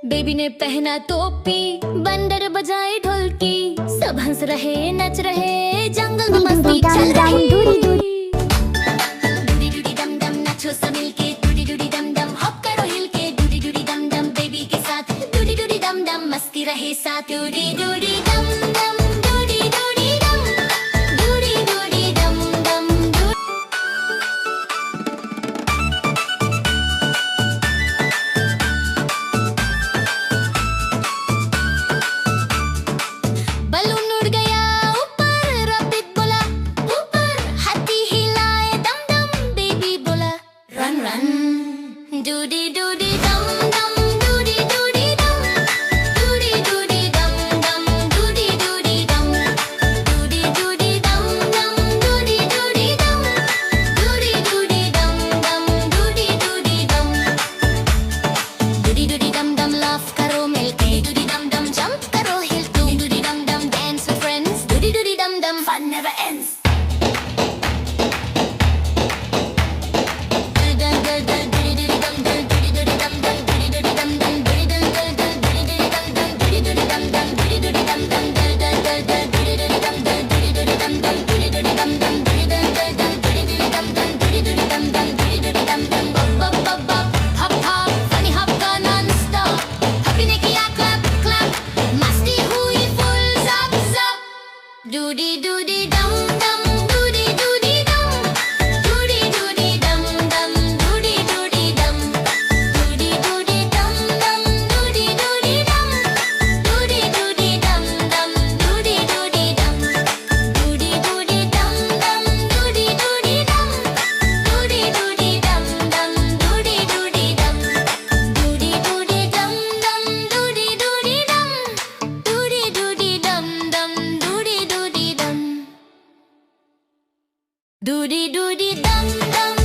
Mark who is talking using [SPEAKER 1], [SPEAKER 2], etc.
[SPEAKER 1] Baby ने पहना टोपी, बंदर बजाए ढोलकी, सब हंस रहे नच रहे, जंगल में मस्ती चल रही। डूडी डूडी डम डम नाचो सब मिलके, डूडी डूडी डम डम हॉप करो हिल के, डूडी डूडी डम डम बेबी के साथ, डूडी डूडी डम डम मस्ती रहे साथ, डूडी डूडी डम डम, डूडी डूडी डम, डूडी डूडी डम डम, बलून उड़ गया ऊपर, रॉबिट बोला ऊपर, हाथी हिलाए दम दम, बेबी बोला रन रन, डूडी डूडी डम डम, डूडी डूडी डम, डूडी डूडी डम डम, डूडी डूडी डम, डूडी डूडी डम डम, डूडी डूडी डम, डूडी डूडी डम डम, डूडी डूडी डम, डूडी डूडी डम डम लाफ करो मिलके, डूडी डम डम जंप करो हिल टू, डूडी डम डम dance with friends, doody doody dum dum, fun never ends. Hop hop, funny hop का non-stop, happy ने किया clap clap, मस्ती हुई full zap zap, doody doody dum dum, doody doody dum, doody doody dum dum, doody doody dum, doody doody dum dum, doody doody dum, doody doody dum dum, doody doody dum, doody doody dum dum, doody doody dum, doody doody dum dum, doody doody dum, doody doody dum dum, doody doody dum, doody doody dum dum, doody doody dum, doody doody dum dum.